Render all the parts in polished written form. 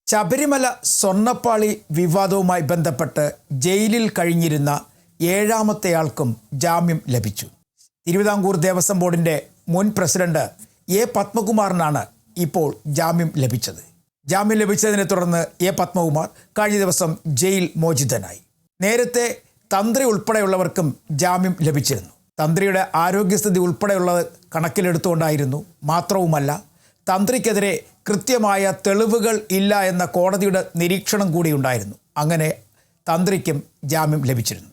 ശബരിമല സ്വർണ്ണപ്പാളി വിവാദവുമായി ബന്ധപ്പെട്ട് ജയിലിൽ കഴിഞ്ഞിരുന്ന ഏഴാമത്തെയാൾക്കും ജാമ്യം ലഭിച്ചു. തിരുവിതാംകൂർ ദേവസ്വം ബോർഡിൻ്റെ മുൻ പ്രസിഡന്റ് എ പത്മകുമാറിനാണ് ഇപ്പോൾ ജാമ്യം ലഭിച്ചത്. ജാമ്യം ലഭിച്ചതിനെ തുടർന്ന് എ പത്മകുമാർ കഴിഞ്ഞ ദിവസം ജയിൽ മോചിതനായി. നേരത്തെ തന്ത്രി ഉൾപ്പെടെയുള്ളവർക്കും ജാമ്യം ലഭിച്ചിരുന്നു. തന്ത്രിയുടെ ആരോഗ്യസ്ഥിതി ഉൾപ്പെടെയുള്ളത് കണക്കിലെടുത്തുകൊണ്ടായിരുന്നു. മാത്രവുമല്ല, തന്ത്രിക്കെതിരെ കൃത്യമായ തെളിവുകൾ ഇല്ല എന്ന കോടതിയുടെ നിരീക്ഷണം കൂടി ഉണ്ടായിരുന്നു. അങ്ങനെ തന്ത്രിക്കും ജാമ്യം ലഭിച്ചിരുന്നു.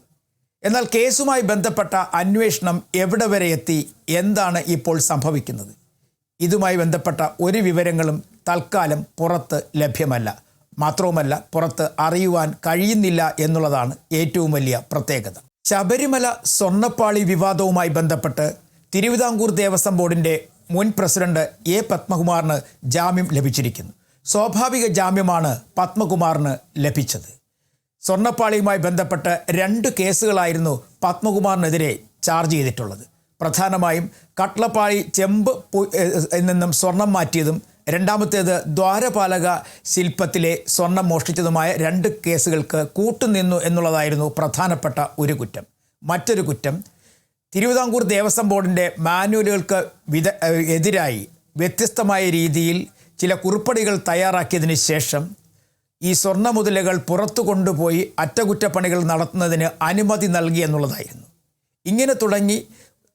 എന്നാൽ കേസുമായി ബന്ധപ്പെട്ട അന്വേഷണം എവിടെ വരെ എത്തി, എന്താണ് ഇപ്പോൾ സംഭവിക്കുന്നത്? ഇതുമായി ബന്ധപ്പെട്ട ഒരു വിവരങ്ങളും തൽക്കാലം പുറത്ത് ലഭ്യമല്ല. മാത്രവുമല്ല, പുറത്ത് അറിയുവാൻ കഴിയുന്നില്ല എന്നുള്ളതാണ് ഏറ്റവും വലിയ പ്രത്യേകത. ശബരിമല സ്വർണ്ണപ്പാളി വിവാദവുമായി ബന്ധപ്പെട്ട് തിരുവിതാംകൂർ ദേവസ്വം ബോർഡിൻ്റെ മുൻ പ്രസിഡന്റ് എ പത്മകുമാറിന് ജാമ്യം ലഭിച്ചിരിക്കുന്നു. സ്വാഭാവിക ജാമ്യമാണ് പത്മകുമാറിന് ലഭിച്ചത്. സ്വർണ്ണപ്പാളിയുമായി ബന്ധപ്പെട്ട് 2 കേസുകളായിരുന്നു പത്മകുമാറിനെതിരെ ചാർജ് ചെയ്തിട്ടുള്ളത്. പ്രധാനമായും കട്ട്ളപ്പാളി ചെമ്പ് നിന്നും സ്വർണം മാറ്റിയതും രണ്ടാമത്തേത് ദ്വാരപാലക ശില്പത്തിലെ സ്വർണം മോഷ്ടിച്ചതുമായ 2 കേസുകൾക്ക് കൂട്ടുനിന്നു എന്നുള്ളതായിരുന്നു പ്രധാനപ്പെട്ട ഒരു കുറ്റം. മറ്റൊരു കുറ്റം, തിരുവിതാംകൂർ ദേവസ്വം ബോർഡിൻ്റെ മാനുവലുകൾക്ക് എതിരായി വ്യത്യസ്തമായ രീതിയിൽ ചില കുറിപ്പടികൾ തയ്യാറാക്കിയതിന് ശേഷം ഈ സ്വർണ്ണ മുതലുകൾ പുറത്തു കൊണ്ടുപോയി അറ്റകുറ്റപ്പണികൾ നടത്തുന്നതിന് അനുമതി നൽകി എന്നുള്ളതായിരുന്നു. ഇങ്ങനെ തുടങ്ങി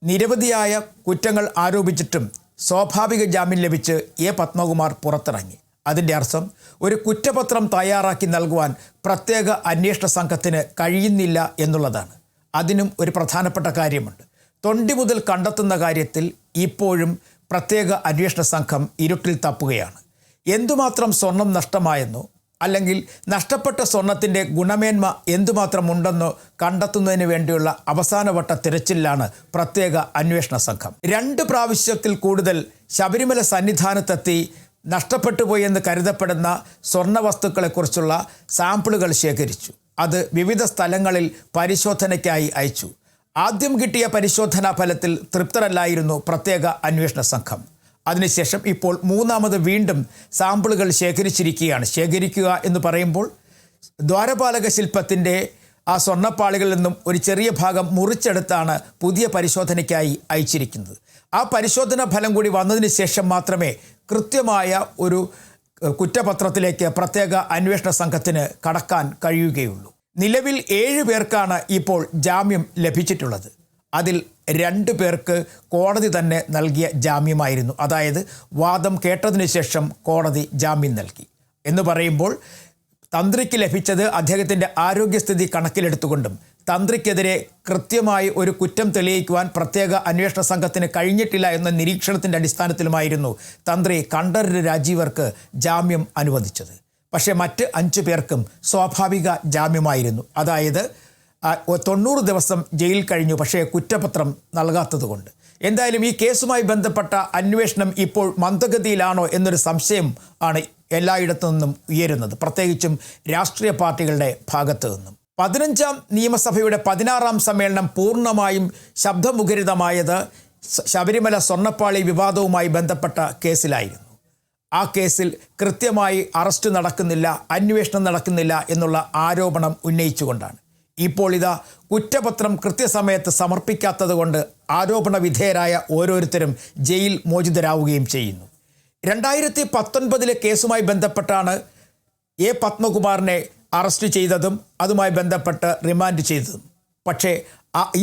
നിരവധിയായ കുറ്റങ്ങൾ ആരോപിച്ചിട്ടും സ്വാഭാവിക ജാമ്യം ലഭിച്ച് എ പത്മകുമാർ പുറത്തിറങ്ങി. അതിൻ്റെ അർത്ഥം ഒരു കുറ്റപത്രം തയ്യാറാക്കി നൽകുവാൻ പ്രത്യേക അന്വേഷണ സംഘത്തിന് കഴിയുന്നില്ല എന്നുള്ളതാണ്. അതിനും ഒരു പ്രധാനപ്പെട്ട കാര്യമുണ്ട്. തൊണ്ടി മുതൽ കണ്ടെത്തുന്ന കാര്യത്തിൽ ഇപ്പോഴും പ്രത്യേക അന്വേഷണ സംഘം ഇരുട്ടിൽ തപ്പുകയാണ്. എന്തുമാത്രം സ്വർണം നഷ്ടമായെന്നോ അല്ലെങ്കിൽ നഷ്ടപ്പെട്ട സ്വർണത്തിൻ്റെ ഗുണമേന്മ എന്തുമാത്രം ഉണ്ടെന്നോ കണ്ടെത്തുന്നതിന് വേണ്ടിയുള്ള അവസാനവട്ട തിരച്ചിലാണ് പ്രത്യേക അന്വേഷണ സംഘം. 2 പ്രാവശ്യത്തിൽ കൂടുതൽ ശബരിമല സന്നിധാനത്തെത്തി നഷ്ടപ്പെട്ടുപോയി എന്ന് കരുതപ്പെടുന്ന സ്വർണ്ണ വസ്തുക്കളെക്കുറിച്ചുള്ള സാമ്പിളുകൾ ശേഖരിച്ചു. അത് വിവിധ സ്ഥലങ്ങളിൽ പരിശോധനയ്ക്കായി അയച്ചു. ആദ്യം കിട്ടിയ പരിശോധനാ ഫലത്തിൽ തൃപ്തരല്ലായിരുന്നു പ്രത്യേക അന്വേഷണ സംഘം. അതിനുശേഷം ഇപ്പോൾ മൂന്നാമത് വീണ്ടും സാമ്പിളുകൾ ശേഖരിക്കുക എന്ന് പറയുമ്പോൾ ദ്വാരപാലക ശില്പത്തിൻ്റെ ആ സ്വർണ്ണപ്പാളികളിൽ നിന്നും ഒരു ചെറിയ ഭാഗം മുറിച്ചെടുത്താണ് പുതിയ പരിശോധനയ്ക്കായി അയച്ചിരിക്കുന്നത്. ആ പരിശോധനാ ഫലം കൂടി വന്നതിന് ശേഷം മാത്രമേ കൃത്യമായ ഒരു കുറ്റപത്രത്തിലേക്ക് പ്രത്യേക അന്വേഷണ സംഘത്തിന് കടക്കാൻ കഴിയുകയുള്ളൂ. നിലവിൽ 7 പേർക്കാണ് ഇപ്പോൾ ജാമ്യം ലഭിച്ചിട്ടുള്ളത്. അതിൽ 2 പേർക്ക് കോടതി തന്നെ നൽകിയ ജാമ്യമായിരുന്നു. അതായത് വാദം കേട്ടതിന് ശേഷം കോടതി ജാമ്യം നൽകി എന്ന് പറയുമ്പോൾ തന്ത്രിക്ക് ലഭിച്ചത് അദ്ദേഹത്തിൻ്റെ ആരോഗ്യസ്ഥിതി കണക്കിലെടുത്തുകൊണ്ടും തന്ത്രിക്കെതിരെ കൃത്യമായി ഒരു കുറ്റം തെളിയിക്കുവാൻ പ്രത്യേക അന്വേഷണ സംഘത്തിന് കഴിഞ്ഞിട്ടില്ല എന്ന നിരീക്ഷണത്തിൻ്റെ അടിസ്ഥാനത്തിലുമായിരുന്നു തന്ത്രി കണ്ഠരര് രാജീവർക്ക് ജാമ്യം അനുവദിച്ചത്. പക്ഷേ മറ്റ് 5 പേർക്കും സ്വാഭാവിക ജാമ്യമായിരുന്നു. അതായത് 90 ദിവസം ജയിൽ കഴിഞ്ഞു, പക്ഷേ കുറ്റപത്രം നൽകാത്തതുകൊണ്ട്. എന്തായാലും ഈ കേസുമായി ബന്ധപ്പെട്ട അന്വേഷണം ഇപ്പോൾ മന്ദഗതിയിലാണോ എന്നൊരു സംശയം ആണ് എല്ലായിടത്തു നിന്നും ഉയരുന്നത്, പ്രത്യേകിച്ചും രാഷ്ട്രീയ പാർട്ടികളുടെ ഭാഗത്തു നിന്നും. 15ാം നിയമസഭയുടെ 16ാം സമ്മേളനം പൂർണ്ണമായും ശബ്ദമുഖരിതമായത് ശബരിമല സ്വർണ്ണപ്പാളി വിവാദവുമായി ബന്ധപ്പെട്ട കേസിലായിരുന്നു. ആ കേസിൽ കൃത്യമായി അറസ്റ്റ് നടക്കുന്നില്ല, അന്വേഷണം നടക്കുന്നില്ല എന്നുള്ള ആരോപണം ഉന്നയിച്ചുകൊണ്ടാണ്. ഇപ്പോൾ ഇതാ കുറ്റപത്രം കൃത്യസമയത്ത് സമർപ്പിക്കാത്തത് കൊണ്ട് ആരോപണ വിധേയരായ ഓരോരുത്തരും ജയിൽ മോചിതരാവുകയും ചെയ്യുന്നു. 2019 കേസുമായി ബന്ധപ്പെട്ടാണ് എ പത്മകുമാറിനെ അറസ്റ്റ് ചെയ്തതും അതുമായി ബന്ധപ്പെട്ട് റിമാൻഡ് ചെയ്തതും. പക്ഷേ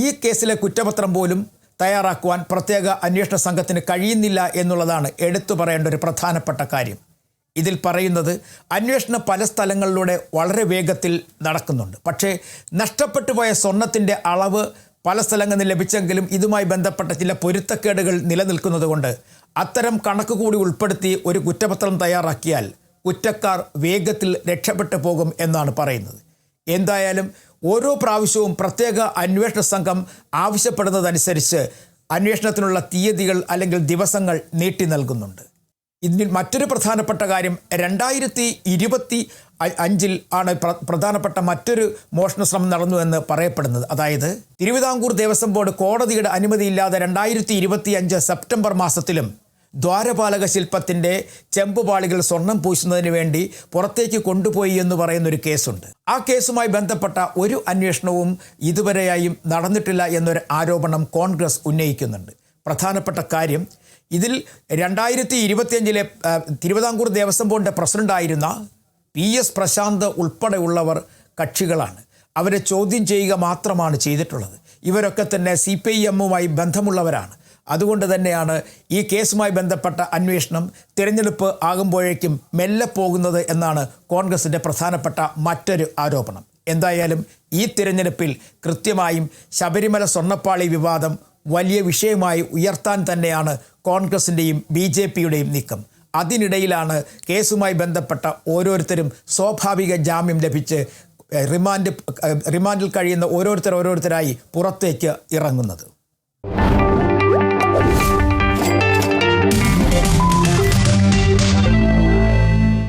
ഈ കേസിലെ കുറ്റപത്രം പോലും തയ്യാറാക്കുവാൻ പ്രത്യേക അന്വേഷണ സംഘത്തിന് കഴിയുന്നില്ല എന്നുള്ളതാണ് എടുത്തു പറയേണ്ട ഒരു പ്രധാനപ്പെട്ട കാര്യം. ഇതിൽ പറയുന്നത് അന്വേഷണം പല സ്ഥലങ്ങളിലൂടെ വളരെ വേഗത്തിൽ നടക്കുന്നുണ്ട്. പക്ഷേ നഷ്ടപ്പെട്ടു പോയ സ്വർണത്തിൻ്റെ അളവ് പല സ്ഥലങ്ങളിൽ ലഭിച്ചെങ്കിലും ഇതുമായി ബന്ധപ്പെട്ട ചില പൊരുത്തക്കേടുകൾ നിലനിൽക്കുന്നത് കൊണ്ട് അത്തരം കണക്ക് കൂടി ഉൾപ്പെടുത്തി ഒരു കുറ്റപത്രം തയ്യാറാക്കിയാൽ കുറ്റക്കാർ വേഗത്തിൽ രക്ഷപ്പെട്ടു പോകും എന്നാണ് പറയുന്നത്. എന്തായാലും ഓരോ പ്രാവശ്യവും പ്രത്യേക അന്വേഷണ സംഘം ആവശ്യപ്പെടുന്നതനുസരിച്ച് അന്വേഷണത്തിനുള്ള തീയതികൾ അല്ലെങ്കിൽ ദിവസങ്ങൾ നീട്ടി നൽകുന്നുണ്ട്. ഇതിൽ മറ്റൊരു പ്രധാനപ്പെട്ട കാര്യം, 2025 ആണ് പ്രധാനപ്പെട്ട മറ്റൊരു മോഷണ ശ്രമം നടന്നു എന്ന് പറയപ്പെടുന്നത്. അതായത് തിരുവിതാംകൂർ ദേവസ്വം ബോർഡ് കോടതിയുടെ അനുമതിയില്ലാതെ 2025 സെപ്റ്റംബർ മാസത്തിലും ദ്വാരപാലക ശില്പത്തിൻ്റെ ചെമ്പുപാളികൾ സ്വർണം പൂശുന്നതിന് വേണ്ടി പുറത്തേക്ക് കൊണ്ടുപോയി എന്ന് പറയുന്നൊരു കേസുണ്ട്. ആ കേസുമായി ബന്ധപ്പെട്ട ഒരു അന്വേഷണവും ഇതുവരെയായും നടന്നിട്ടില്ല എന്നൊരു ആരോപണം കോൺഗ്രസ് ഉന്നയിക്കുന്നുണ്ട്. പ്രധാനപ്പെട്ട കാര്യം, ഇതിൽ 2025 തിരുവിതാംകൂർ ദേവസ്വം ബോർഡിൻ്റെ പ്രസിഡൻ്റായിരുന്ന PS പ്രശാന്ത് ഉൾപ്പെടെയുള്ളവർ കക്ഷികളാണ്. അവരെ ചോദ്യം ചെയ്യുക മാത്രമാണ് ചെയ്തിട്ടുള്ളത്. ഇവരൊക്കെ തന്നെ CPIMുമായി ബന്ധമുള്ളവരാണ്. അതുകൊണ്ട് തന്നെയാണ് ഈ കേസുമായി ബന്ധപ്പെട്ട അന്വേഷണം തിരഞ്ഞെടുപ്പ് ആകുമ്പോഴേക്കും മെല്ലെ പോകുന്നത് എന്നാണ് കോൺഗ്രസിൻ്റെ പ്രധാനപ്പെട്ട മറ്റൊരു ആരോപണം. എന്തായാലും ഈ തിരഞ്ഞെടുപ്പിൽ കൃത്യമായും ശബരിമല സ്വർണ്ണപ്പാളി വിവാദം വലിയ വിഷയമായി ഉയർത്താൻ തന്നെയാണ് കോൺഗ്രസിൻ്റെയും BJPയുടെയും നീക്കം. അതിനിടയിലാണ് കേസുമായി ബന്ധപ്പെട്ട ഓരോരുത്തരും സ്വാഭാവിക ജാമ്യം ലഭിച്ച് റിമാൻഡിൽ കഴിയുന്ന ഓരോരുത്തരായി പുറത്തേക്ക് ഇറങ്ങുന്നത്.